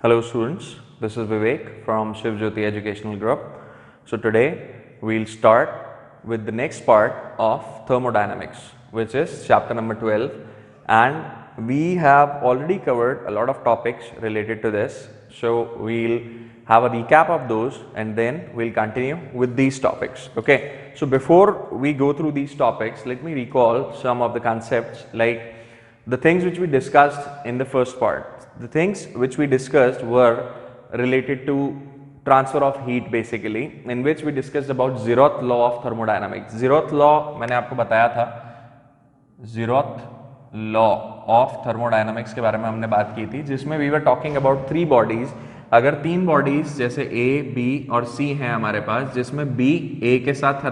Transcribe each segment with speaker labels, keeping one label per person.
Speaker 1: Hello students, this is Vivek from Shiv Jyoti Educational Group. So today we'll start with the next part of thermodynamics, which is chapter number 12, and we have already covered a lot of topics related to this. So we'll have a recap of those and then we'll continue with these topics. Okay, so before we go through these topics, let me recall some of the concepts, like the things which we discussed in the first part. The things which we discussed were related to transfer of heat basically, in which we discussed about zeroth law of thermodynamics. zeroth law मैंने आपको बताया था, zeroth law of thermodynamics के बारे में हमने बात की थी, जिसमें we were talking about three bodies. अगर तीन बॉडीज जैसे A, B और C हैं हमारे पास, जिसमें B A के साथ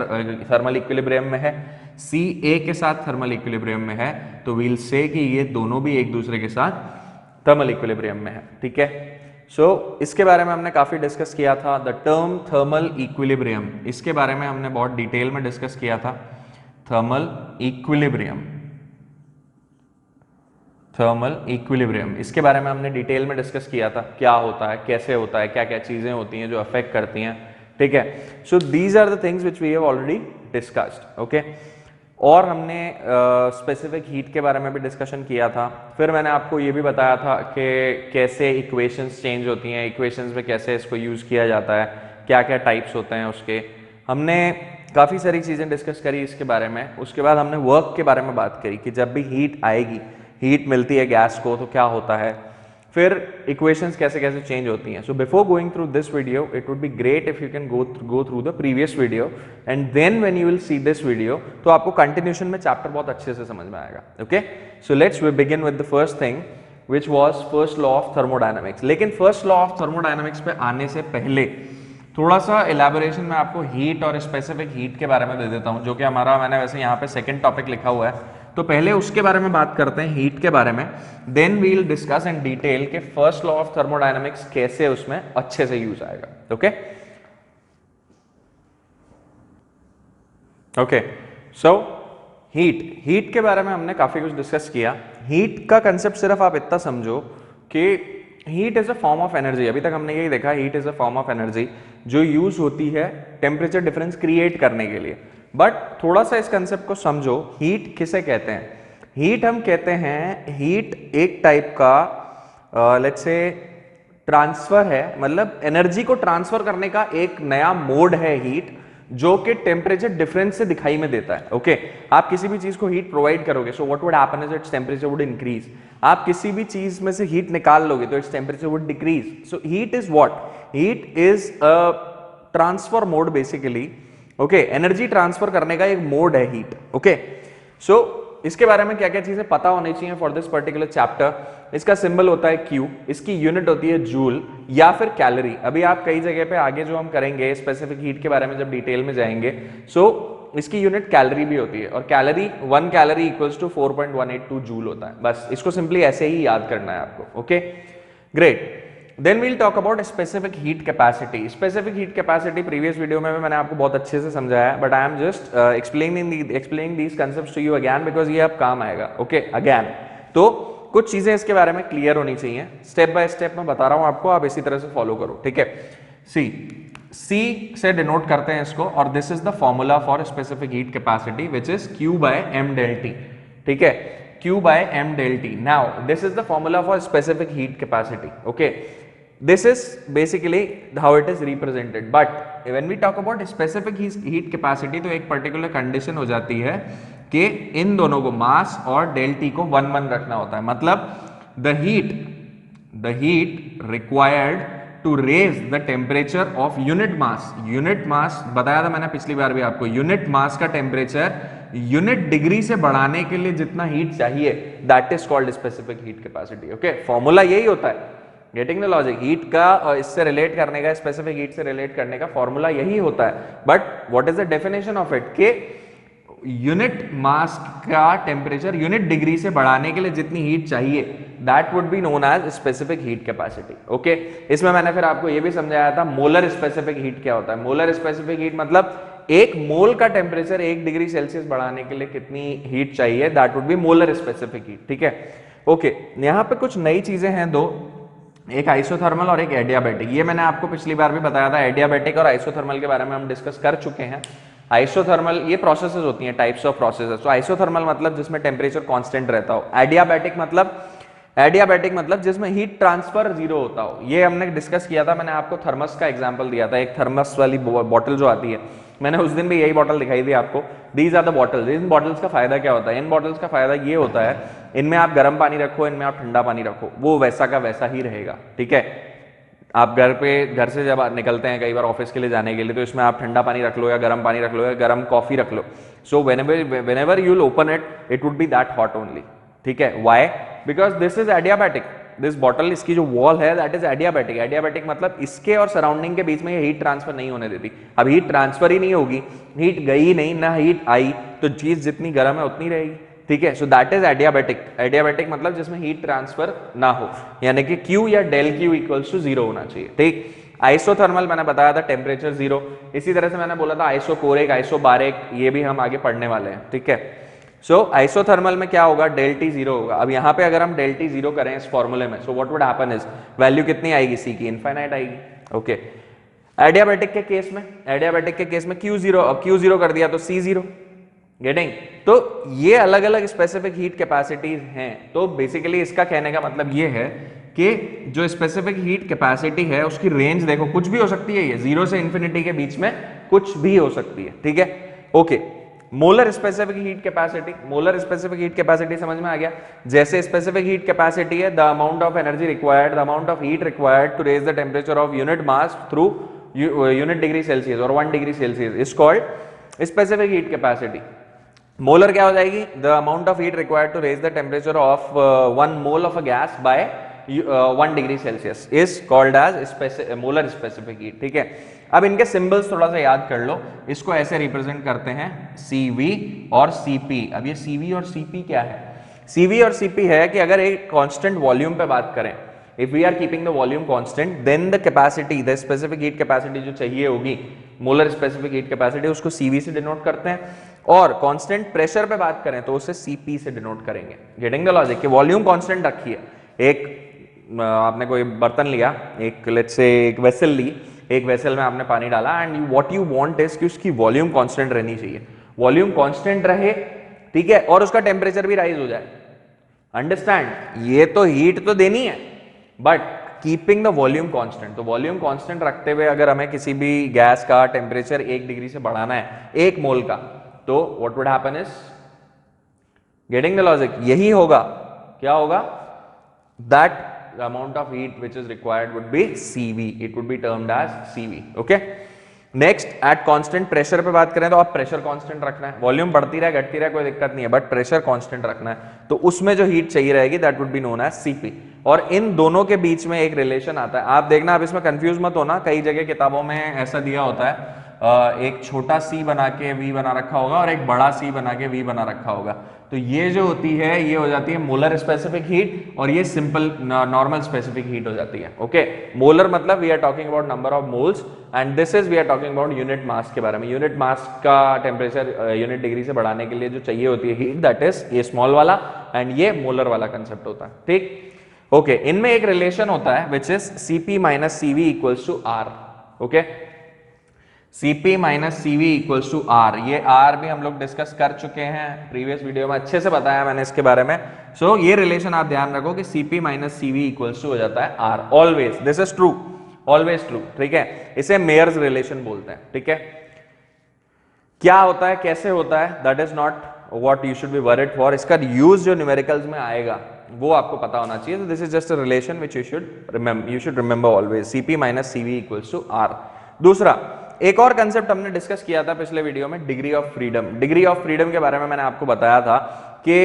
Speaker 1: थर्मल इक्विलिब्रियम में है, C A के साथ थर्मल इक्विलिब्रियम में है, तो वील से कि ये दोनों भी एक दूसरे के साथ थर्मल इक्विलिब्रियम में है. ठीक है, सो इसके बारे में हमने काफी डिस्कस किया था. द टर्म थर्मल इक्विलिब्रियम, इसके बारे में हमने बहुत डिटेल में डिस्कस किया था. थर्मल इक्विलिब्रियम, थर्मल इक्विलिब्रियम, इसके बारे में हमने डिटेल में डिस्कस किया था. क्या होता है, कैसे होता है, क्या क्या चीजें होती हैं जो अफेक्ट करती हैं. ठीक है, so these are the things which we have already discussed. Okay, और हमने स्पेसिफिक हीट के बारे में भी डिस्कशन किया था. फिर मैंने आपको ये भी बताया था कि कैसे इक्वेशंस चेंज होती हैं, इक्वेशंस में कैसे इसको यूज़ किया जाता है, क्या क्या टाइप्स होते हैं उसके. हमने काफ़ी सारी चीज़ें डिस्कस करी इसके बारे में. उसके बाद हमने वर्क के बारे में बात करी कि जब भी हीट आएगी, हीट मिलती है गैस को, तो क्या होता है. फिर इक्वेशंस कैसे कैसे चेंज होती हैं. So before going through this video, it would be great if you can go through the previous video, and then when you will see this video, तो आपको कंटिन्यूशन में चैप्टर बहुत अच्छे से समझ में आएगा. Okay, so let's we begin with the first thing which was first law of thermodynamics. लेकिन फर्स्ट लॉ ऑफ थर्मोडायनामिक्स पे आने से पहले थोड़ा सा इलेबोरेशन में आपको हीट और स्पेसिफिक हीट के बारे में दे देता हूं, जो कि हमारा, मैंने वैसे यहाँ पे सेकंड टॉपिक लिखा हुआ है, तो पहले उसके बारे में बात करते हैं, हीट के बारे में. Then we will discuss in detail के फर्स्ट लॉ ऑफ थर्मोडायनामिक्स कैसे उसमें अच्छे से यूज आएगा. ओके ओके, सो हीट के बारे में हमने काफी कुछ डिस्कस किया. हीट का कंसेप्ट सिर्फ आप इतना समझो कि heat is a form of energy. अभी तक हमने यही देखा, heat is a form of energy जो यूज होती है टेम्परेचर डिफरेंस क्रिएट करने के लिए. बट थोड़ा सा इस कंसेप्ट को समझो, हीट किसे कहते हैं. हीट हम कहते हैं, हीट एक टाइप का लेट्स से ट्रांसफर है, मतलब एनर्जी को ट्रांसफर करने का एक नया मोड है हीट, जो कि टेम्परेचर डिफरेंस से दिखाई में देता है. ओके, आप किसी भी चीज को हीट प्रोवाइड करोगे, so what would happen is its temperature would increase. आप किसी भी चीज में से हीट निकाल लोगे तो its temperature would decrease. So heat is what, heat is a transfer mode basically. Okay, energy transfer करने का एक मोड है हीट. ओके, सो इसके बारे में क्या क्या चीजें पता होनी चाहिए फॉर दिस पर्टिकुलर चैप्टर. इसका सिंबल होता है Q, इसकी यूनिट होती है जूल या फिर कैलोरी. अभी आप कई जगह पे आगे जो हम करेंगे स्पेसिफिक हीट के बारे में जब डिटेल में जाएंगे, सो इसकी यूनिट कैलोरी भी होती है, और calorie 1 calorie equals to 4.182 joule होता है. बस इसको सिंपली ऐसे ही याद करना है आपको. Okay, great. Then we'll talk about specific heat capacity. Specific heat capacity previous video में भी मैंने आपको बहुत अच्छे से समझाया, but I am just explaining these concepts to you again because ये अब काम आएगा. Okay, again. तो कुछ चीजें इसके बारे में क्लियर होनी चाहिए. स्टेप बाय स्टेप मैं बता रहा हूँ आपको, आप इसी तरह से फॉलो करो. ठीक है, C से डिनोट करते हैं इसको, और this is the formula for specific heat capacity which is Q by m del T. ठीक है, Q by m del T. Now this is the formula for specific heat capacity. Okay, this is basically how it is represented. But when we talk about specific heat capacity, तो एक particular condition हो जाती है कि इन दोनों को, मास और del T को 1:1 रखना होता है. मतलब the heat required to raise the temperature of unit mass बताया था मैंने पिछली बार भी आपको. यूनिट मास का टेम्परेचर यूनिट डिग्री से बढ़ाने के लिए जितना हीट चाहिए, that is called specific heat capacity. Okay, formula यही होता है. गेटिंग द लॉजिक, हीट का इससे रिलेट करने का, स्पेसिफिक हीट से रिलेट करने का फॉर्मूला यही होता है. But what is the definition of it, के यूनिट मास का टेम्परेचर यूनिट डिग्री से बढ़ाने के लिए जितनी हीट चाहिए, that would be known as specific heat capacity. Okay, इसमें मैंने फिर आपको यह भी समझाया था मोलर स्पेसिफिक हीट क्या होता है. मोलर स्पेसिफिक हीट मतलब एक मोल का टेम्परेचर 1 डिग्री सेल्सियस बढ़ाने के लिए कितनी हीट चाहिए, that would B molar specific heat. ठीक है, ओके, यहाँ पे कुछ नई चीजें हैं दो. एक आइसोथर्मल और एक एडियाबैटिक। ये मैंने आपको पिछली बार भी बताया था, एडियाबैटिक और आइसोथर्मल के बारे में हम डिस्कस कर चुके हैं। आइसोथर्मल ये प्रोसेसेस होती हैं, टाइप्स ऑफ प्रोसेसेस। तो आइसोथर्मल मतलब जिसमें टेम्परेचर कांस्टेंट रहता हो, एडियाबैटिक मतलब जिसमें हीट ट्रांसफर जीरो होता हो। ये हमने डिस्कस किया था, मैंने आपको थर्मस का एग्जांपल दिया था, एक थर्मस वाली बॉटल जो आती है, मैंने उस दिन भी यही बॉटल दिखाई थी आपको। These are the bottles. इन बॉटल्स का फायदा क्या होता है? इन बॉटल्स का फायदा ये होता है, इनमें आप गर्म पानी रखो, इनमें आप ठंडा पानी रखो, वो वैसा का वैसा ही रहेगा, ठीक है। आप घर से जब निकलते हैं कई बार ऑफिस के लिए जाने के लिए, तो इसमें आप ठंडा पानी रख लो या गर्म पानी रख लो या गर्म कॉफी रख लो, सो whenever you will open it would be that hot only, ठीक है। why? because this is adiabatic, this bottle, इसकी जो वॉल है दैट इज एडियाबैटिक। एडियाबैटिक मतलब इसके और सराउंडिंग के बीच में ये हीट ट्रांसफर नहीं होने देती। अब हीट ट्रांसफर ही नहीं होगी, हीट गई नहीं ना हीट आई, तो चीज जितनी गर्म है उतनी रहेगी, ठीक है। So that is adiabatic. Adiabatic मतलब जिसमें हीट ट्रांसफर ना हो, यानी कि Q या del Q equals to zero होना चाहिए, ठीक। आइसोथर्मल मैंने बताया था टेम्परेचर जीरो। इसी तरह से मैंने बोला था आइसोकोरिक, आइसोबारिक, ये भी हम आगे पढ़ने वाले हैं, ठीक है। सो आइसोथर्मल में क्या होगा? डेल टी जीरो होगा। अब यहाँ पे अगर हम डेल टी जीरो करें इस फॉर्मूले में, so what would happen is, value कितनी आएगी? सी की इनफाइनाइट आएगी, ओके। एडियाबैटिक के केस में Q जीरो, अब Q जीरो कर दिया तो C जीरो, गेटिंग। तो ये अलग अलग स्पेसिफिक हीट कैपेसिटीज हैं। तो बेसिकली इसका कहने का मतलब ये है कि जो स्पेसिफिक हीट कैपेसिटी है उसकी रेंज देखो, कुछ भी हो सकती है, ये जीरो से इंफिनिटी के बीच में कुछ भी हो सकती है, ठीक है, okay. Molar specific heat capacity समझ में आ गया? जैसे स्पेसिफिक हीट कैपेसिटी है the amount of energy required, the amount of heat required to raise the temperature of unit mass through unit degree Celsius और 1 डिग्री सेल्सियस is called specific heat capacity. Molar क्या हो जाएगी? The amount of heat required to raise the temperature of 1 mole of a gas by 1 डिग्री सेल्सियस is called as molar specific heat, ठीक है। अब इनके सिंबल्स थोड़ा सा याद कर लो। इसको ऐसे रिप्रेजेंट करते हैं CV और CP। अब ये CV और CP क्या है? CV और CP है कि अगर एक कांस्टेंट वॉल्यूम पे बात करें, if we are keeping the volume constant, then the capacity, the specific heat capacity जो चाहिए होगी, मोलर स्पेसिफिक हीट कैपेसिटी, उसको CV से डिनोट करते हैं। और कांस्टेंट प्रेशर पे बात करें तो उसे CP से डिनोट करेंगे। Getting the logic? कि वॉल्यूम कांस्टेंट रखिए, एक आपने कोई बर्तन लिया, एक लेट्स से एक वेसल ली, एक वेसल में आपने पानी डाला and what you want is कि उसकी वॉल्यूम कांस्टेंट रहनी चाहिए, वॉल्यूम कांस्टेंट रहे, ठीक है, और उसका टेम्परेचर भी राइज हो जाए। अंडरस्टैंड? ये तो हीट तो देनी है but keeping the volume constant. तो वॉल्यूम कांस्टेंट रखते हुए अगर हमें किसी भी गैस का टेम्परेचर 1 डिग्री से बढ़ाना है, 1 मोल का, तो what would happen is, getting the logic, यही होगा, क्या होगा? That the amount of heat which is required would be CV, it would be termed as CV, okay। next at constant pressure पे बात करें तो आप प्रेशर कांस्टेंट रखना है, वॉल्यूम बढ़ती रहे घटती रहे कोई दिक्कत नहीं है, बट प्रेशर कांस्टेंट रखना है, तो उसमें जो हीट चाहिए रहेगी that would be known as CP। और इन दोनों के बीच में एक रिलेशन आता है, आप देखना, आप इसमें कंफ्यूज मत होना, कई जगह किताबों में ऐसा दिया होता है, एक छोटा C बना के V बना रखा होगा और एक बड़ा C बना के V बना रखा होगा, तो ये जो होती है ये हो जाती है मोलर स्पेसिफिक हीट और ये सिंपल नॉर्मल स्पेसिफिक हीट हो जाती है, ओके। मोलर मतलब we are talking about number of moles and this is we are talking about unit mass के बारे में। यूनिट मास का टेम्परेचर यूनिट डिग्री से बढ़ाने के लिए जो चाहिए होती है हीट, दैट इज ये स्मॉल वाला एंड ये मोलर वाला कंसेप्ट होता है, ठीक, ओके। इनमें एक रिलेशन होता है which is CP minus CV equals to R, okay. CP minus CV equals to R, ये R भी हम लोग डिस्कस कर चुके हैं प्रीवियस वीडियो में, अच्छे से बताया मैंने इसके बारे में। सो ये रिलेशन आप ध्यान रखो कि CP minus CV equals to हो जाता है R, always, this is true, always true, ठीक है। इसे मेयर्स रिलेशन बोलते हैं, ठीक है। क्या होता है, कैसे होता है, that is not what you should be worried for. इसका यूज जो न्यूमेरिकल्स में आएगा वो आपको पता होना चाहिए। तो this is just a relation which you should remember always, CP minus CV equals to R। दूसरा, एक और कंसेप्ट हमने डिस्कस किया था पिछले वीडियो में, degree of freedom. Degree of freedom के बारे में मैंने आपको बताया था कि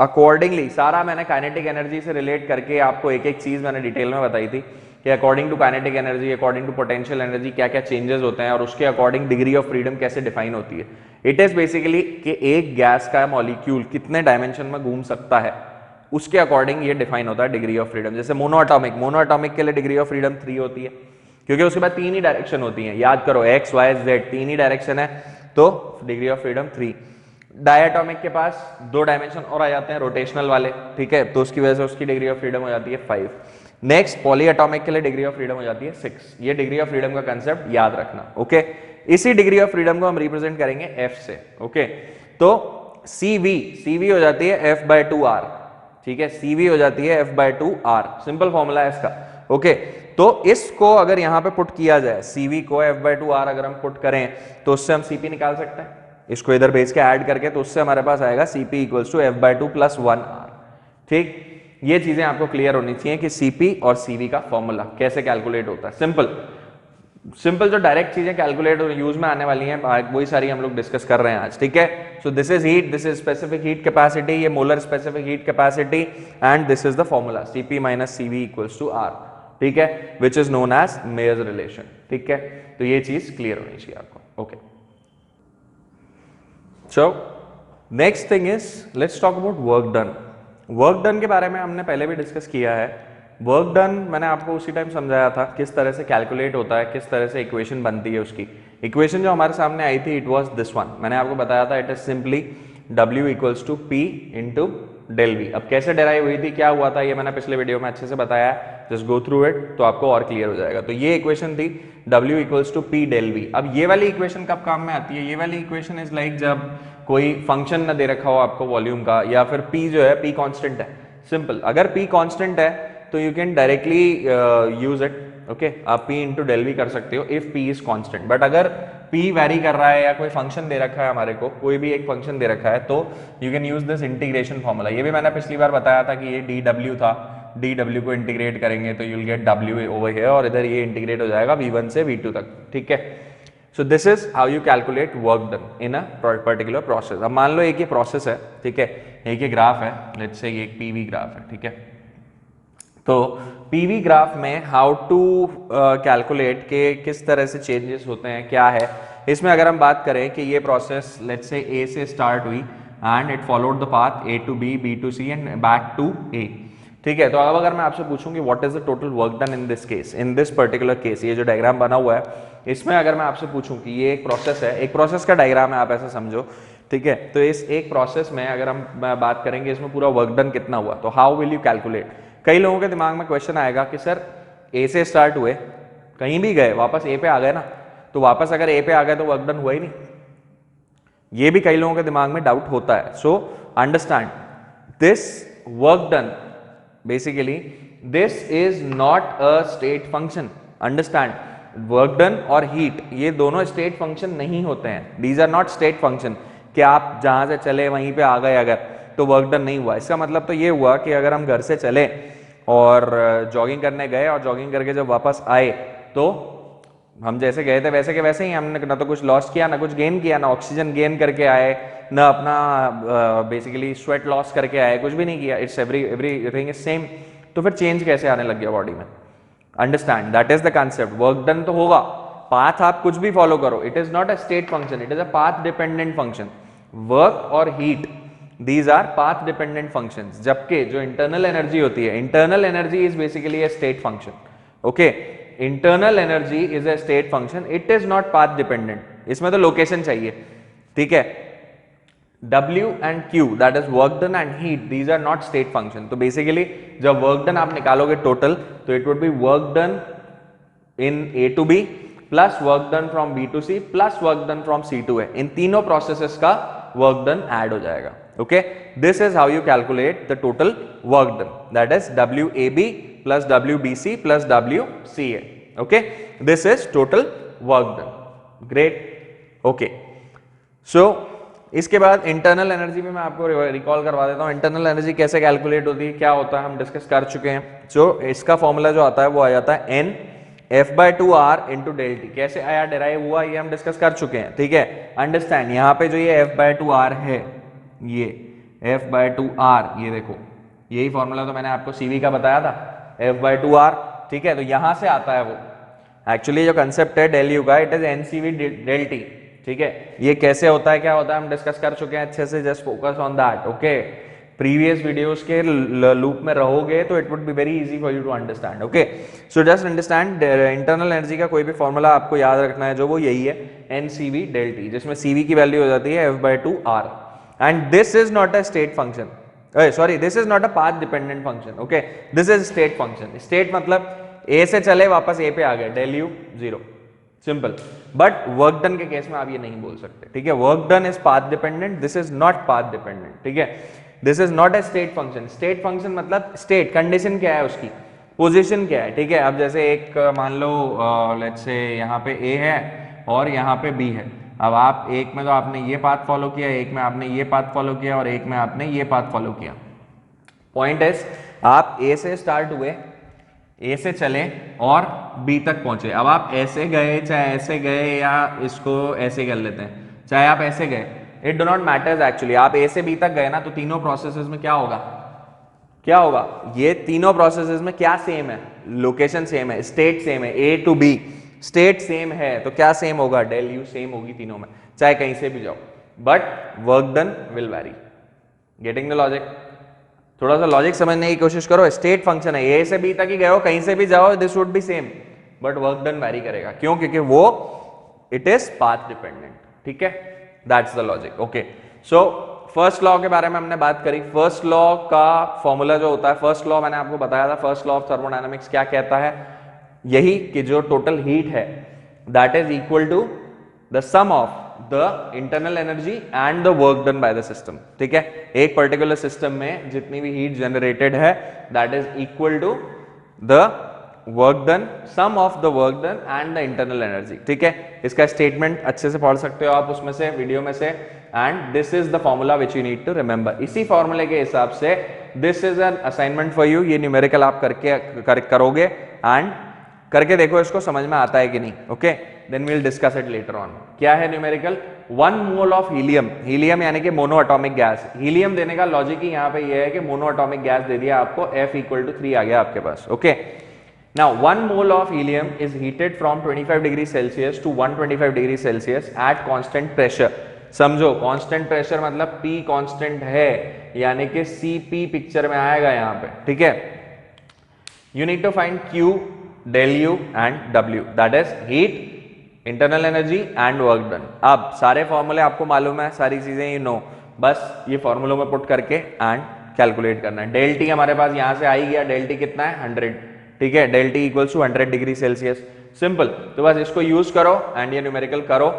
Speaker 1: अकॉर्डिंगली सारा मैंने काइनेटिक एनर्जी से रिलेट करके आपको एक एक चीज मैंने डिटेल में बताई थी कि according to kinetic energy, according to potential energy क्या क्या चेंजेस होते हैं और उसके अकॉर्डिंग डिग्री ऑफ फ्रीडम कैसे डिफाइन होती है। इट इज बेसिकली कि एक गैस का मॉलिक्यूल कितने डायमेंशन में घूम सकता है, उसके अकॉर्डिंग ये डिफाइन होता है डिग्री ऑफ फ्रीडम। जैसे मोनोएटॉमिक के लिए डिग्री ऑफ फ्रीडम 3 होती है, क्योंकि उसके बाद 3 ही डायरेक्शन होती हैं, याद करो, X, Y, Z 3 ही डायरेक्शन है, तो डिग्री ऑफ फ्रीडम 3। डायटोमिक के पास 2 डायमेंशन और आ जाते हैं रोटेशनल वाले, ठीक है, तो उसकी वजह से उसकी डिग्री ऑफ फ्रीडम हो जाती है 5। नेक्स्ट पॉली एटॉमिक के लिए डिग्री ऑफ फ्रीडम हो जाती है 6। ये डिग्री ऑफ फ्रीडम का कंसेप्ट याद रखना, ओके। इसी डिग्री ऑफ फ्रीडम को हम रिप्रेजेंट करेंगे F से, ओके। तो CV हो जाती है F/2R, ठीक है, CV हो जाती है F/2R, सिंपल फॉर्मूला है इसका, ओके। तो इसको अगर यहां पे पुट किया जाए, CV को F/2R अगर हम पुट करें तो उससे हम CP निकाल सकते हैं, इसको इधर भेज के ऐड करके, तो उससे हमारे पास आएगा CP = F/2 + 1R, ठीक। ये चीजें आपको क्लियर होनी चाहिए कि CP और CV का फॉर्मूला कैसे कैलकुलेट होता है। सिंपल जो डायरेक्ट चीजें कैलकुलेट और यूज में आने वाली हैं वही सारी हम लोग डिस्कस कर रहे हैं आज, ठीक है। So this is heat, this is specific heat capacity, ये molar specific heat capacity, and this is the formula CP - CV = R, ठीक है, which is known as Mayer's relation, ठीक है। तो ये चीज क्लियर होनी चाहिए आपको, okay. So next thing is let's talk about work done. Work done के बारे में हमने पहले भी डिस्कस किया है। वर्क डन मैंने आपको उसी टाइम समझाया था किस तरह से कैलकुलेट होता है, किस तरह से इक्वेशन बनती है उसकी। इक्वेशन जो हमारे सामने आई थी इट वाज दिस वन, मैंने आपको बताया था it is simply W = P × ∇V। अब कैसे डेराइव हुई थी, क्या हुआ था, ये मैंने पिछले वीडियो में अच्छे से बताया है, जस्ट गो थ्रू इट तो आपको और क्लियर हो जाएगा। तो ये इक्वेशन थी W = P ∇V। अब ये वाली इक्वेशन कब काम में आती है, ये वाली इक्वेशन इज लाइक जब कोई फंक्शन न दे रखा हो आपको वॉल्यूम का, या फिर P जो है P कांस्टेंट है, सिंपल। अगर P कांस्टेंट है तो you can directly use it, okay. आप P × ∇V कर सकते हो if P is constant. But अगर P वैरी कर रहा है या कोई फंक्शन दे रखा है हमारे को, कोई भी एक फंक्शन दे रखा है, तो you can use this integration formula. ये भी मैंने पिछली बार बताया था कि ये dw था, dw को इंटीग्रेट करेंगे तो you'll get w over here, और इधर ये इंटीग्रेट हो जाएगा v1 से v2 तक, ठीक है। So this is how you calculate work done in a particular process. अब मान लो एक ये प्रोसेस है, ठीक है, एक ये ग्राफ है, लेट्स से ये एक PV ग्राफ है, ठीक है। तो PV ग्राफ में हाउ टू कैलकुलेट के किस तरह से चेंजेस होते हैं, क्या है इसमें। अगर हम बात करें कि ये प्रोसेस लेट्स से A से स्टार्ट हुई and it followed the path A to B, B to C and back to A, ठीक है। तो अब अगर मैं आपसे पूछूं कि what is the total work done in this case, in this particular case, ये जो डायग्राम बना हुआ है इसमें अगर मैं आपसे पूछूं कि ये एक प्रोसेस है, एक प्रोसेस का डायग्राम है, आप ऐसा समझो, ठीक है। तो इस एक प्रोसेस में अगर हम बात करेंगे इसमें पूरा वर्क डन कितना हुआ, तो हाउ विल यू कैलकुलेट। कई लोगों के दिमाग में क्वेश्चन आएगा कि सर A से स्टार्ट हुए, कहीं भी गए, वापस A पे आ गए ना, तो वापस अगर A पे आ गए तो वर्क डन हुआ ही नहीं। ये भी कई लोगों के दिमाग में डाउट होता है। So understand this work done, basically this is not a state function. Understand, work done और हीट ये दोनों स्टेट फंक्शन नहीं होते हैं। These are not state function कि आप जहां से चले वहीं पे आ गए अगर तो वर्क डन नहीं हुआ। इसका मतलब तो ये हुआ कि अगर हम घर से चले और जॉगिंग करने गए और जॉगिंग करके जब वापस आए तो हम जैसे गए थे वैसे के वैसे ही, हमने ना तो कुछ लॉस किया ना कुछ गेन किया, ना ऑक्सीजन गेन करके आए, ना अपना बेसिकली स्वेट लॉस करके आए, कुछ भी नहीं किया। It's everything is same. तो फिर चेंज कैसे आने लग गया बॉडी में। Understand, that is the concept. Work done तो होगा, पाथ आप कुछ भी फॉलो करो, it is not a state function, it is a path dependent function. Work और heat these are path dependent functions, जबकि जो इंटरनल एनर्जी होती है, internal energy is basically a state function, okay, internal energy is a state function, it is not path dependent। इसमें तो location चाहिए, ठीक है। W and Q, that is work done and heat, these are not state function। तो basically जब work done आप निकालोगे total, तो it would B work done in A to B plus work done from B to C plus work done from C to A। इन तीनों processes का work done add हो जाएगा, okay। This is how you calculate the total work done, that is WAB plus WBC plus WCA, okay। This is total work done, great, okay। So इसके बाद internal energy में मैं आपको recall करवा देता हूँ। इंटरनल एनर्जी कैसे calculate होती है, क्या होता है, हम डिस्कस कर चुके हैं। जो इसका फॉर्मूला जो आता है वो आ जाता है N F/2R into ∆T। कैसे आया, डेराइव हुआ, ये हम डिस्कस कर चुके हैं, ठीक है। अंडरस्टैंड, यहाँ पे जो ये F/2R है, ये F/2R, ये देखो यही फॉर्मूला तो मैंने आपको CV का बताया था, F/2R, ठीक है। तो यहां से आता है वो। एक्चुअली जो कंसेप्ट है डेल यू का, इट इज NCV ∆T, ठीक है। ये कैसे होता है, क्या होता है, हम डिस्कस कर चुके हैं अच्छे से, just focus on that, okay. Previous videos के लूप में रहोगे तो it would be very easy for you to understand, okay. So just understand, internal energy का कोई भी फॉर्मूला आपको याद रखना है जो वो यही है, NCV ∆T, जिसमें CV की वैल्यू हो जाती है F/2R। And this is not a state function, sorry, this is not a path dependent function, okay, this is state function. State मतलब ए से चले वापस ए पे आ गए, del U zero, simple. But work done के case में आप ये नहीं बोल सकते, ठीक है। Work done is path dependent, this is not path dependent, ठीक है। This is not a state function. State function मतलब स्टेट, कंडीशन क्या है उसकी, पोजीशन क्या है, ठीक है। अब जैसे एक मान लो लेट्स से यहाँ पे ए है और यहाँ पे बी है। अब आप एक में तो आपने ये पाथ फॉलो किया, एक में आपने ये पाथ फॉलो किया और एक में आपने ये पाथ फॉलो किया। पॉइंट इज आप ए से स्टार्ट हुए, ए से चले और बी तक पहुंचे। अब आप ऐसे गए, चाहे ऐसे गए या इसको ऐसे कर लेते हैं, चाहे आप ऐसे गए, it do not matters actually. आप ए से बी तक गए ना, तो तीनों प्रोसेसेस में क्या होगा, क्या होगा, ये तीनों प्रोसेसेस में क्या सेम है, लोकेशन सेम है, स्टेट सेम है, ए टू बी स्टेट सेम है, तो क्या सेम होगा, डेल यू सेम होगी तीनों में, चाहे कहीं से भी जाओ, but work done will vary. Getting the logic? थोड़ा सा लॉजिक समझने की कोशिश करो। स्टेट फंक्शन है, ए से बी तक ही गए हो, कहीं से भी जाओ, this would be same, but work done vary करेगा। क्यों? क्योंकि वो इट इज पाथ डिपेंडेंट, ठीक है। That's the logic, okay. So first law के बारे में हमने बात करी। फर्स्ट लॉ का फॉर्मूला जो होता है, फर्स्ट लॉ मैंने आपको बताया था, फर्स्ट लॉ ऑफ थर्मोडायनामिक्स क्या कहता है, यही कि जो टोटल हीट है that is equal to the sum of the internal energy and the work done by the system, ठीक है। एक पर्टिकुलर सिस्टम में जितनी भी हीट जनरेटेड है that is equal to the work done, sum of the work done and the internal energy, ठीक है। इसका स्टेटमेंट अच्छे से पढ़ सकते हो आप उसमें से, वीडियो में से, and this is the formula which you need to remember. इसी फॉर्मूले के हिसाब से this is an assignment for you, ये न्यूमेरिकल आप करोगे एंड करके देखो इसको समझ में आता है कि नहीं, okay. Then we will discuss it later on. क्या है numerical? 1 mole of helium, helium यानी कि मोनो एटॉमिक गैस। हीलियम देने का लॉजिक ही यहाँ पे ये है कि मोनो एटॉमिक गैस दे दिया आपको, F = 3 आ गया आपके पास, okay. Now 1 mole of helium is heated from 25 degrees Celsius to 125 degrees Celsius at constant pressure। समझो कांस्टेंट प्रेशर मतलब P कांस्टेंट है, यानी कि Cp पिक्चर में आएगा यहाँ पे, ठीक है। You need to find Q, del U and W, that is heat, internal energy and work done। अब सारे फॉर्मूले आपको मालूम है, सारी चीजें यू नो, बस ये फॉर्मूलों में पुट करके एंड कैलकुलेट करना है। डेल टी हमारे पास यहाँ से आ ही गया, डेल टी कितना है 100, ठीक है। Del T equals to 100 degree Celsius, simple. तो बस इसको यूज करो एंड ये न्यूमेरिकल करो,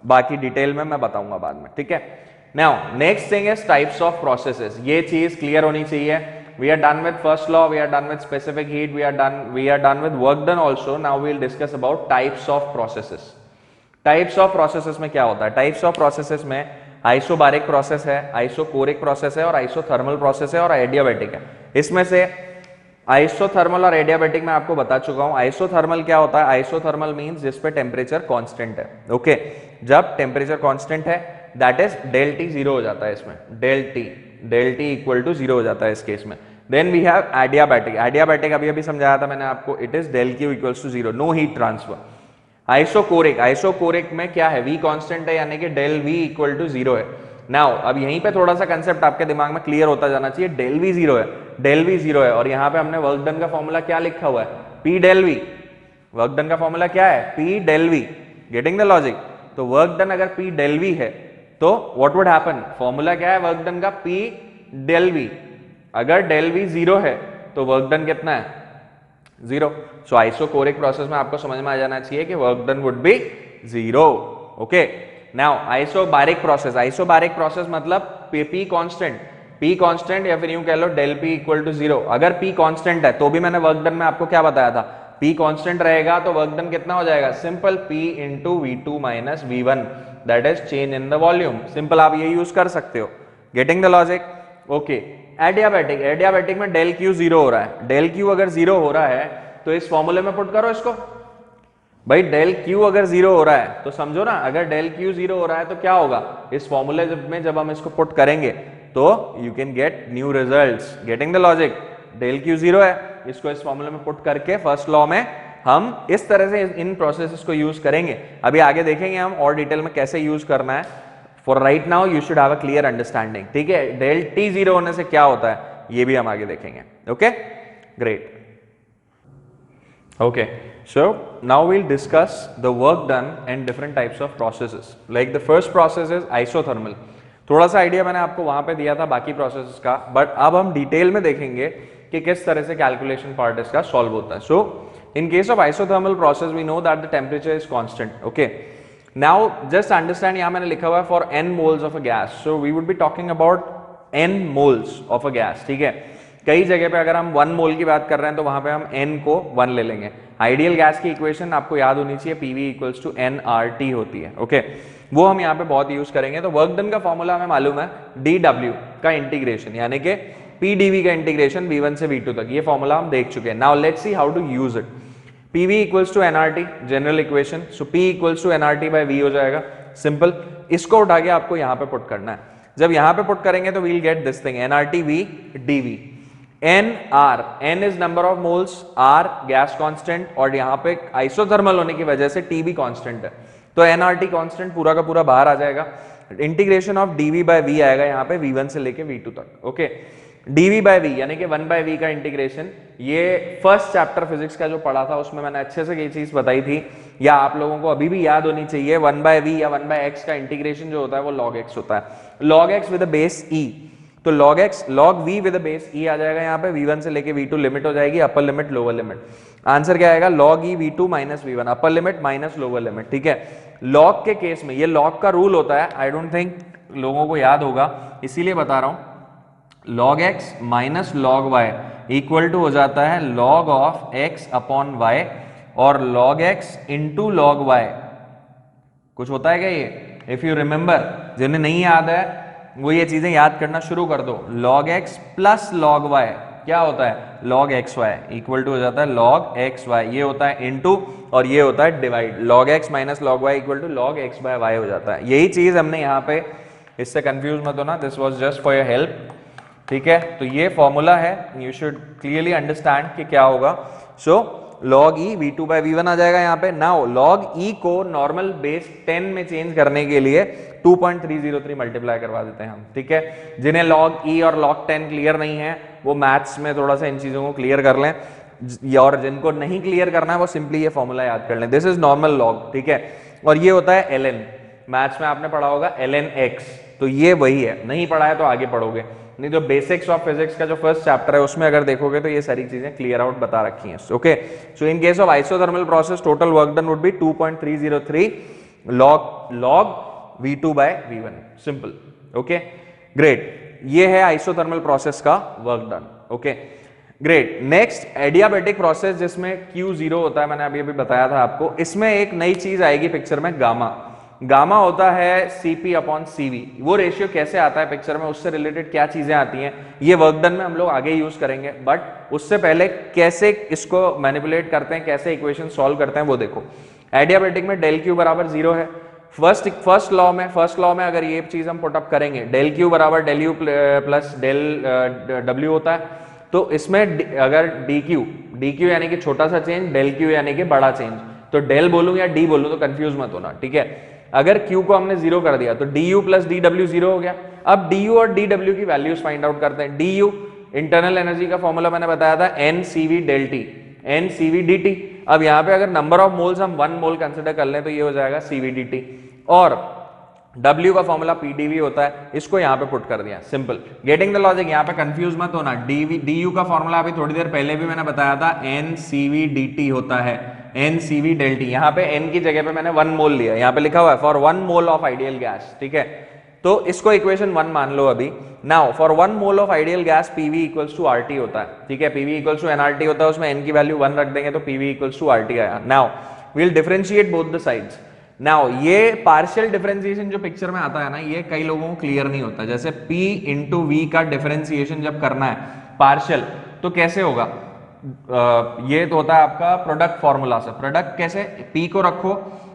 Speaker 1: बाकी डिटेल में मैं बताऊंगा बाद में, ठीक है। Now next thing is types of processes. ये चीज क्लियर होनी चाहिए। We are done with first law, we are done with specific heat, we are done with work done also. Now we will discuss about types of processes. Types of processes में क्या होता है? Types of processes में isobaric process है, isochoric process है और isothermal process है और एडियाबैटिक है। इसमें से आइसोथर्मल और एडियाबैटिक मैं आपको बता चुका हूं। आइसोथर्मल क्या होता है? आइसोथर्मल मींस जिस पे टेम्परेचर कांस्टेंट है, ओके। जब टेम्परेचर कांस्टेंट है दैट इज डेल टी 0 हो जाता है इसमें, डेल टी इक्वल टू 0 हो जाता है इस केस में। Then we have adiabatic. Adiabatic अभी समझाया था मैंने आपको, it is del Q equals to 0, no heat transfer. Isochoric, isochoric में क्या है? वी कांस्टेंट है, यानी कि डेल वी इक्वल टू 0 है। नाउ अब यहीं पे थोड़ा सा कंसेप्ट आपके दिमाग में क्लियर होता जाना चाहिए। डेल वी 0 है, डेल वी 0 है, और यहाँ पे हमने वर्क डन का फॉर्मूला क्या लिखा हुआ है? P del V. Work done का फॉर्मूला क्या है? P del V. Getting the logic? तो वर्क डन अगर P डेल वी है तो व्हाट वुड हैपन? फॉर्मूला क्या है वर्क डन का? P del V. अगर डेल वी 0 है तो वर्क डन कितना है? 0। सो आइसोकोरिक प्रोसेस में आपको समझ में आ जाना चाहिए कि work done would B 0, okay. Now isobaric process. Isobaric process मतलब P कांस्टेंट या फिर यूं कह लो डेल P इक्वल टू 0। अगर P कांस्टेंट है तो भी मैंने वर्क डन में आपको क्या बताया था? P कांस्टेंट रहेगा तो वर्क डन कितना हो जाएगा? Simple P into V2 minus V1, that is change in the volume. Simple आप ये यूज कर सकते हो। Getting the logic? Okay. Adiabatic, adiabatic में डेल Q 0 हो रहा है। डेल Q अगर 0 हो रहा है तो इस फॉर्मूले में पुट करो इसको। भाई डेल Q अगर 0 हो रहा है तो समझो ना, अगर डेल Q 0 हो रहा है तो क्या होगा? इस फॉर्मूले में जब हम इसको पुट करेंगे तो you can get new results. Getting the logic? Del Q 0 है, इसको इस फॉर्मूले में पुट करके फर्स्ट लॉ में हम इस तरह से इन प्रोसेसेस को यूज करेंगे। अभी आगे देखेंगे हम और डिटेल में कैसे यूज करना है। For right now you should have a clear understanding, ठीक है। डेल T 0 होने से क्या होता है ये भी हम आगे देखेंगे, okay. Great, okay, so now we'll discuss the work done in different types of processes. Like the first process is isothermal. थोड़ा सा आइडिया मैंने आपको वहां पे दिया था बाकी प्रोसेस का, बट अब हम डिटेल में देखेंगे कि किस तरह से कैलकुलेशन पार्ट इसका सॉल्व होता है। So in case of isothermal process we know that the temperature is constant, okay. Now just understand, यहां मैंने लिखा हुआ है for n moles of a gas, so we would be talking about n moles of a gas, ठीक है। कई जगह पे अगर हम 1 मोल की बात कर रहे हैं तो वहां पे हम n को 1 ले लेंगे। आइडियल गैस की इक्वेशन आपको याद होनी चाहिए, PV इक्वल्स टू nRT होती है, ओके। वो हम यहाँ पे बहुत यूज करेंगे। तो वर्क डन का फॉर्मूला हमें मालूम है, dW का इंटीग्रेशन यानी कि PdV का इंटीग्रेशन V1 से V2 तक, ये फॉर्मूला हम देख चुके हैं। Now let's see how to use it. PV equals to nRT, general equation, so P equals to nRT by V हो जाएगा, सिंपल। इसको उठा के आपको यहाँ पे पुट करना है। जब यहाँ पे पुट करेंगे तो we'll get this thing, nRT V dV, n R, n is number of moles, R gas constant, और यहाँ पे आइसोथर्मल होने की वजह से T भी कांस्टेंट है, तो nRT कांस्टेंट पूरा का पूरा बाहर आ जाएगा। Integration of dV by V आएगा यहाँ पे V1 से लेके V2 तक, ओके। dV बाय V यानी कि 1 बाय V का इंटीग्रेशन, ये फर्स्ट चैप्टर फिजिक्स का जो पढ़ा था उसमें मैंने अच्छे से ये चीज बताई थी, या आप लोगों को अभी भी याद होनी चाहिए। 1 बाय V या 1 बाय X का इंटीग्रेशन जो होता है वो log X होता है, log X with base E, तो log X log V with base E आ जाएगा यहाँ पे। V1 से लेके V2 लिमिट हो जाएगी, upper limit lower limit. Answer क्या आएगा, log E V2 minus V1, upper limit minus lower limit, ठीक है। log के केस में ये log का रूल होता है, आई डोंट थिंक लोगों को याद होगा, इसीलिए बता रहा हूं। log x minus log y equal to हो जाता है log of x upon y, और log x into log y कुछ होता है क्या ये? इफ यू रिमेंबर, जिन्हें नहीं याद है वो ये चीजें याद करना शुरू कर दो। log x plus log y क्या होता है, log xy इक्वल टू हो जाता है log xy, ये होता है इनटू और ये होता है divide. log x minus log y equal to log x by y हो जाता है। यही चीज हमने यहाँ पे, इससे कंफ्यूज मत होना, this was just for your help, ठीक है। तो ये फॉर्मूला है, यू शुड क्लियरली अंडरस्टैंड कि क्या होगा। So log E V2 bye V1 आ जाएगा यहाँ पे। नाउ log E को नॉर्मल बेस 10 में चेंज करने के लिए 2.303 मल्टीप्लाई करवा देते हैं हम, ठीक है। जिन्हें log E और log 10 क्लियर नहीं है वो मैथ्स में थोड़ा सा इन चीजों को क्लियर कर लें, और जिनको नहीं क्लियर करना है वो सिंपली ये फॉर्मूला याद कर लें। दिस इज नॉर्मल log, ठीक है। और ये होता है ln, मैथ्स में आपने पढ़ा होगा ln x, तो ये वही है। नहीं पढ़ा है तो आगे पढ़ोगे, नहीं तो बेसिक्स ऑफ फिजिक्स का जो फर्स्ट चैप्टर है उसमें अगर देखोगे तो ये सारी चीजें क्लियर आउट बता रखी हैं, okay. So in case of isothermal process total work done would be 2.303 log V2 bye V1, simple, okay great. ये है आइसोथर्मल प्रोसेस का work done, okay great. Next adiabatic process जिसमें Q0 होता है, मैंने अभी अभी बताया था आपको। इसमें एक नई चीज आएगी पिक्चर में, गामा। गामा होता है Cp अपॉन Cv। वो रेशियो कैसे आता है पिक्चर में, उससे रिलेटेड क्या चीजें आती हैं, ये वर्क डन में हम लोग आगे यूज करेंगे, बट उससे पहले कैसे इसको मैनिपुलेट करते हैं, कैसे इक्वेशन सॉल्व करते हैं वो देखो। एडियाबेटिक में डेल क्यू बराबर 0 है। फर्स्ट लॉ में अगर ये चीज हम पुटअप करेंगे, डेल क्यू बराबर del U plus del W होता है, तो इसमें अगर डी क्यू यानी कि छोटा सा चेंज, डेल क्यू यानी कि बड़ा चेंज, तो डेल बोलूं या डी बोलूं तो कंफ्यूज मत होना, ठीक है। अगर Q को हमने 0 कर दिया तो du प्लस dw 0 हो गया। अब du और dw की वैल्यूज फाइंड आउट करते हैं। du इंटरनल एनर्जी का फॉर्मूला मैंने बताया था NCV del T, NCV dt। अब यहाँ पे अगर नंबर ऑफ मोल्स हम 1 मोल कंसिडर कर लें तो ये हो जाएगा CV dt, और W का फॉर्मूला PdV होता है, इसको यहाँ पे पुट कर दिया, सिंपल। गेटिंग द लॉजिक, यहाँ पे कंफ्यूज मत होना। du का फॉर्मूला अभी थोड़ी देर पहले भी मैंने बताया था, NCV dt होता है, NCV del T। यहाँ पे n की जगह पे मैंने 1 मोल लिया, यहाँ पे लिखा हुआ है for 1 mole of ideal gas, ठीक है। तो इसको इक्वेशन 1 मान लो अभी। Now for 1 mole of ideal gas PV equals to RT होता है, ठीक है। PV इक्वल्स टू nRT होता है, उसमें n की वैल्यू 1 रख देंगे तो PV इक्वल्स टू RT आया। Now we will differentiate both the sides. Now ये पार्शियल डिफरेंशिएशन जो पिक्चर में आता है ना, ये कई लोगों को क्लियर नहीं होता। जैसे P इंटू V का डिफरेंशिएशन जब करना है पार्शियल, तो कैसे होगा, ये तो होता है आपका प्रोडक्ट फॉर्मूला से। प्रोडक्ट कैसे, P को रखो,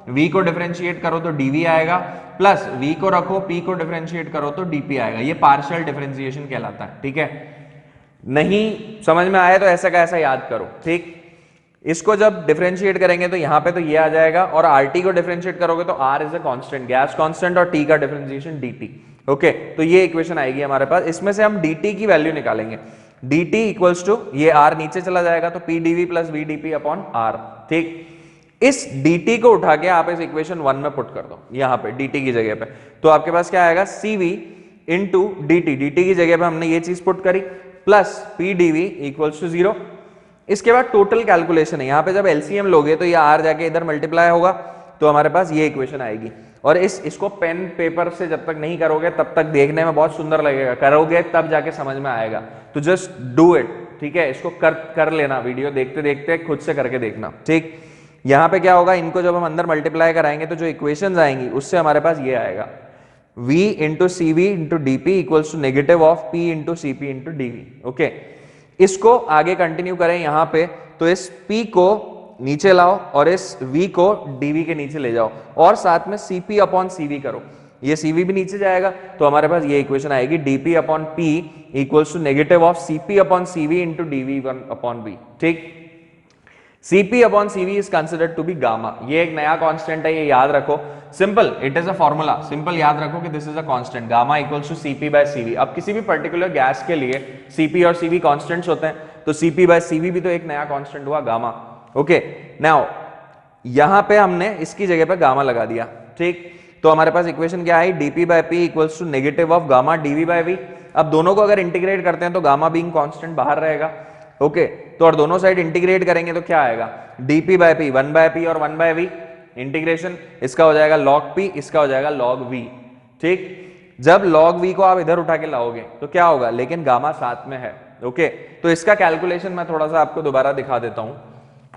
Speaker 1: V को डिफरेंशिएट करो तो dV आएगा, प्लस V को रखो, P को डिफरेंशिएट करो तो dP आएगा। ये पार्शियल डिफरेंशिएशन कहलाता है, ठीक है। नहीं समझ में आया तो ऐसा का ऐसा याद करो, ठीक। इसको जब डिफरेंशिएट करेंगे तो यहाँ पे तो ये आ जाएगा, और RT को डिफरेंशिएट करोगे तो R is a constant, gas constant, और T का डिफरेंशिएशन DT, ओके। तो ये इक्वेशन आएगी हमारे पास। इसमें से हम DT की वैल्यू निकालेंगे। dt इक्वल्स टू, ये R नीचे चला जाएगा तो PdV plus VdP upon R, ठीक। इस dt को उठा के आप इस इक्वेशन 1 में पुट कर दो, यहाँ पे dt की जगह पे, तो आपके पास क्या आएगा, CV into D T, D T की जगह पे हमने ये चीज पुट करी, plus P D V equals to 0। इसके बाद टोटल कैलकुलेशन है, यहां पे जब एलसीएम लोगे तो ये आर जाके इधर मल्टीप्लाई होगा, तो हमारे पास ये इक्वेशन आएगी। और इसको पेन पेपर से जब तक नहीं करोगे तब तक देखने में बहुत सुंदर लगेगा, करोगे तब जाके समझ में आएगा। तो जस्ट डू इट, ठीक है, इसको कर लेना, वीडियो देखते देखते खुद से करके देखना, ठीक। यहां पे क्या होगा, इनको जब हम अंदर मल्टीप्लाई कराएंगे तो जो इक्वेशंस आएंगी उससे हमारे पास ये आएगा, v into C V into D P equals to negative of p into C P into D V. Okay, इसको आगे कंटिन्यू करें यहां पे, तो इस p को नीचे लाओ और इस v को dv के नीचे ले जाओ, और साथ में cp अपॉन cv करो, ये cv भी नीचे जाएगा, तो हमारे पास ये इक्वेशन आएगी dp upon p equals to negative of cp upon cv into dv upon v, ठीक। Cp upon Cv is considered to be gamma, ये एक नया कांस्टेंट है, ये याद रखो, simple, it is a formula, simple याद रखो कि this is a constant, gamma equals to Cp by Cv। अब किसी भी पर्टिकुलर गैस के लिए Cp और Cv कांस्टेंट्स होते हैं, तो Cp बाय Cv भी तो एक नया कांस्टेंट हुआ, गामा। ओके, नाउ यहां पे हमने इसकी जगह पे गामा लगा दिया, ठीक। तो हमारे पास इक्वेशन क्या आई, dp by p equals to negative of gamma dv by v। अब दोनों को अगर इंटीग्रेट करते हैं तो गामा बीइंग कांस्टेंट बाहर रहेगा, ओके। तो और दोनों साइड इंटीग्रेट करेंगे तो क्या आएगा, dp by p, 1 by p और 1 बाय v, इंटीग्रेशन इसका हो जाएगा log p, इसका हो जाएगा log v, ठीक। जब log v को आप इधर उठा के लाओगे तो क्या होगा, लेकिन गामा साथ में है, ओके। तो इसका कैलकुलेशन मैं थोड़ा सा आपको दोबारा दिखा देता हूं,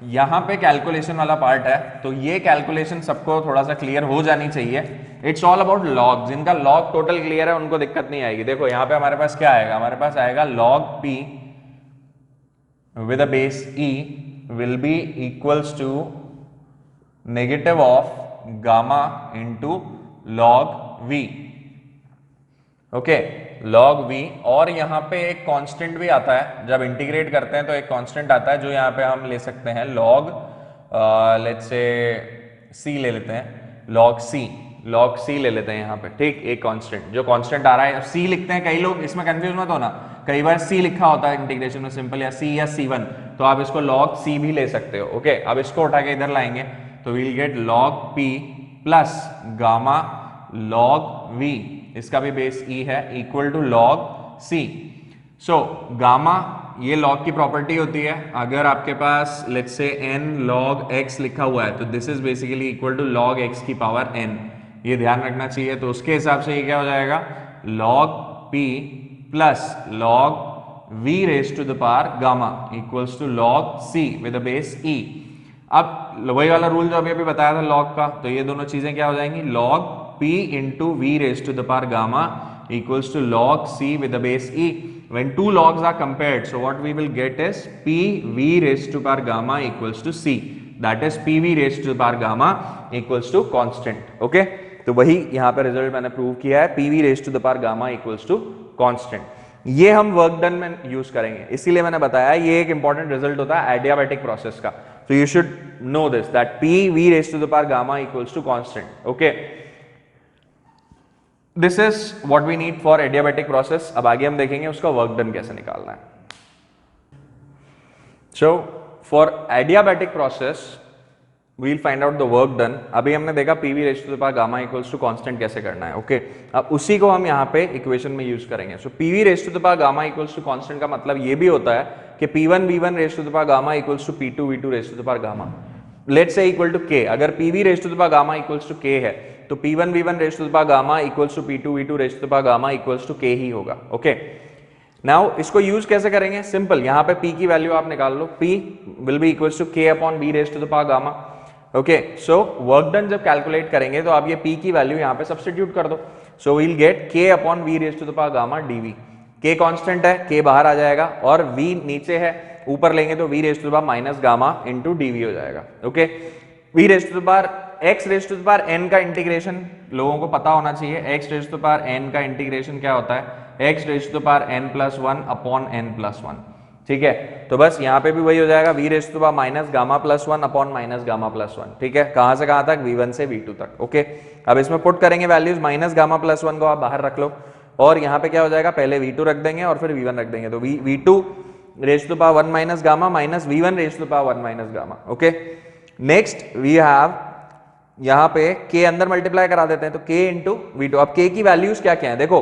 Speaker 1: यहां पे कैलकुलेशन वाला पार्ट है, तो ये कैलकुलेशन सबको थोड़ा सा क्लियर हो जानी चाहिए। इट्स ऑल अबाउट लॉग, जिनका लॉग टोटल क्लियर है उनको दिक्कत नहीं आएगी। देखो यहां पे हमारे पास क्या आएगा, हमारे पास आएगा log p with a base e will be equals to negative of gamma into log v, okay, log v। और यहां पे एक कांस्टेंट भी आता है, जब इंटीग्रेट करते हैं तो एक कांस्टेंट आता है जो यहां पे हम ले सकते हैं log, लेट्स से c ले लेते हैं, log c ले लेते हैं यहां पे, ठीक। एक कांस्टेंट, जो कांस्टेंट आ रहा है c लिखते हैं, कई लोग इसमें कंफ्यूज मत होना, कई बार c लिखा होता है इंटीग्रेशन में सिंपल, या c या c1, तो आप इसको log c भी ले सकते हो, ओके। अब इसको उठा के इधर लाएंगे तो we'll get log p plus gamma log v, इसका भी बेस e है, equal to log c। So gamma ये log की प्रॉपर्टी होती है, अगर आपके पास let's say n log x लिखा हुआ है तो this is basically equal to log x की पावर n, ये ध्यान रखना चाहिए। तो उसके हिसाब से ये क्या हो जाएगा, log p plus log v raise to the power gamma equals to log c with base e। अब वही वाला रूल जो अभी बताया था log का, तो ये दोनों चीजें क्या हो जाएंगी, log p into v raise to the power gamma equals to log c with the base e. When two logs are compared, so what we will get is pv raised to power gamma equals to c. That is pv raised to the power gamma equals to constant. Okay? तो वही यहाँ पे result मैंने prove किया है, pv raised to the power gamma equals to constant. ये हम work done में यूज करेंगे, इसीलिए मैंने बताया ये एक इंपॉर्टेंट रिजल्ट होता है एडियाबैटिक प्रोसेस का. So you should know this that pv raised to the power gamma equals to constant. Okay? This is what we need for adiabatic process. अब आगे हम देखेंगे उसका वर्क डन कैसे निकालना है. So for adiabatic process we'll find out the work done. अभी हमने देखा PV raised to the power gamma equals to constant कैसे करना है. Okay? अब उसी को हम यहाँ पे इक्वेशन में यूज करेंगे. So PV raised to the power gamma equals to constant का मतलब ये भी होता है कि P1 V1 raised to the power gamma equals to P2 V2 raised to the power gamma. Let's say equal to K. अगर PV raised to the power gamma equals to K है तो P1 V1 raised to the power gamma equals to P2 V2 raised to the power gamma equals to K ही होगा. Okay, now इसको use कैसे करेंगे? Simple, यहाँ पे P की value आप निकाल लो. P will be equals to K upon V raised to the power gamma. Okay, so work done जब कैलकुलेट करेंगे तो आप ये P की वैल्यू यहाँ पे सब्स्टिट्यूट कर दो. So we'll get K upon V raised to the power gamma dV. K constant है, K बाहर आ जाएगा और V नीचे है, ऊपर लेंगे तो V raised to the power minus gamma into dV हो जाएगा. Okay, V raised to the power x raise to the power n का इंटीग्रेशन लोगों को पता होना चाहिए. x raise to the power n का इंटीग्रेशन क्या होता है? x raise to the power n plus 1 upon n plus 1. ठीक है, तो बस यहाँ पे भी वही हो जाएगा, v raise to the power minus gamma plus 1 upon minus gamma plus 1. ठीक है, कहाँ से कहाँ तक? v1 से v2 तक. ओके, अब इसमें पुट करेंगे वैल्यूज. माइनस गामा प्लस 1 को आप बाहर रख लो और यहाँ पे क्या हो जाएगा? पहले v2 रख देंगे और फिर v1 रख देंगे. तो v2 raise to the power 1 minus gamma minus v1 raise to the power 1 minus gamma. Okay, next we have यहाँ पे k अंदर मल्टीप्लाई करा देते हैं तो k इंटू V2. अब k की वैल्यूज क्या क्या है देखो,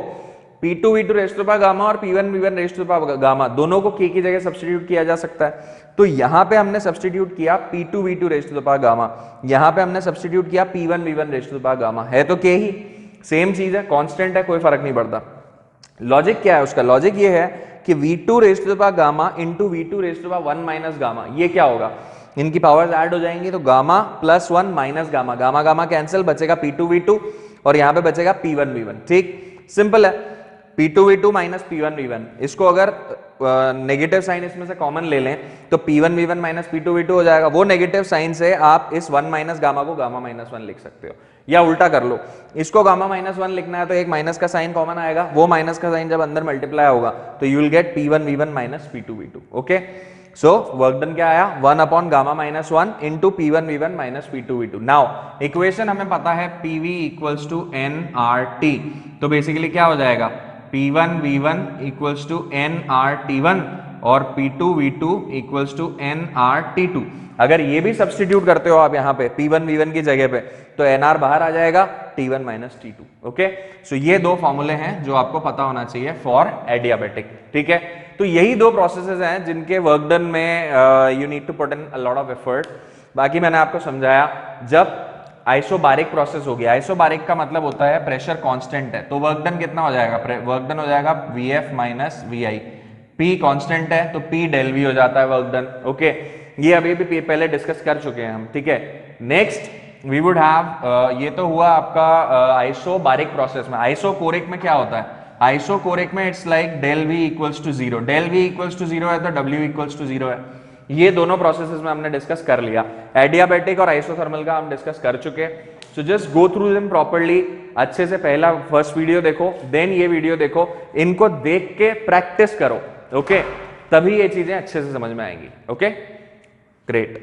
Speaker 1: P2 V2 raise to power gamma और P1 V1 rays to power gamma दोनों को K की जगह सब्स्टिट्यूट किया जा सकता है। तो यहां पे हमने सब्स्टिट्यूट किया P2 V2 raise to power gamma, यहां पे हमने सब्स्टिट्यूट किया P1 V1 rays to power gamma. है तो K ही, सेम चीज है, कांस्टेंट है, कोई फर्क नहीं पड़ता। लॉजिक क्या है उसका? लॉजिक ये है कि V2 raise to power gamma into V2 raise to power 1 minus gamma, ये क्या होगा? इनकी पावर्स ऐड हो जाएंगी तो gamma plus 1 minus gamma, gamma gamma cancel, बचेगा P2 V2 और यहां पे बचेगा P1 V1। ठीक, सिंपल है। P2 V2 minus P1 V1, इसको अगर नेगेटिव साइन इसमें से कॉमन ले लें तो P1 V1 minus P2 V2 हो जाएगा। वो नेगेटिव साइन से आप इस 1 माइनस गामा को गामा माइनस 1 लिख सकते हो, या उल्टा कर लो, इसको गामा माइनस 1 लिखना है तो एक माइनस का साइन कॉमन आएगा, वो माइनस का साइन जब अंदर मल्टीप्लाई होगा तो you will get P1 V1 minus P2 V2। Okay, so work done क्या आया? 1 upon gamma minus 1 into P1 V1 minus P2 V2। Now equation हमें पता है PV इक्वल्स टू nRT, तो बेसिकली क्या हो जाएगा? P1 V1 equals to nRT1 और P2 V2 equals to nRT2। अगर ये भी सब्स्टिट्यूट करते हो आप यहाँ पे P1 V1 की जगह पे तो nR बाहर आ जाएगा, T1 माइनस T2। ओके, सो ये दो फॉर्मूले हैं जो आपको पता होना चाहिए फॉर एडियाबेटिक। ठीक है, तो यही दो प्रोसेसेस हैं जिनके वर्क डन में you need to put in a lot of effort. बाकी मैंने आपको समझाया, जब आइसोबारिक प्रोसेस हो गया, आइसोबारिक का मतलब होता है प्रेशर कांस्टेंट है, तो वर्क डन कितना हो जाएगा? वर्क डन हो जाएगा Vf minus Vi। P constant है तो P डेल V हो जाता है वर्क डन। ओके, ये अभी भी पहले डिस्कस कर चुके हैं हम। ठीक है, नेक्स्ट वी वुड हैव, ये तो हुआ आपका आइसोबारिक प्रोसेस में। आइसोकोरिक में क्या होता है? आइसोकोरिक में it's like del V equals to 0, del V equals to 0 है तो W इक्वल्स टू 0 है। ये दोनों प्रोसेसेस में हमने डिस्कस कर लिया। एडियाबेटिक और आइसोथर्मल का हम डिस्कस कर चुके। So just go through them properly, अच्छे से पहला फर्स्ट वीडियो देखो, देन ये वीडियो देखो, इनको देख के प्रैक्टिस करो। ओके, तभी ये चीजें अच्छे से समझ में आएंगी। Okay, great.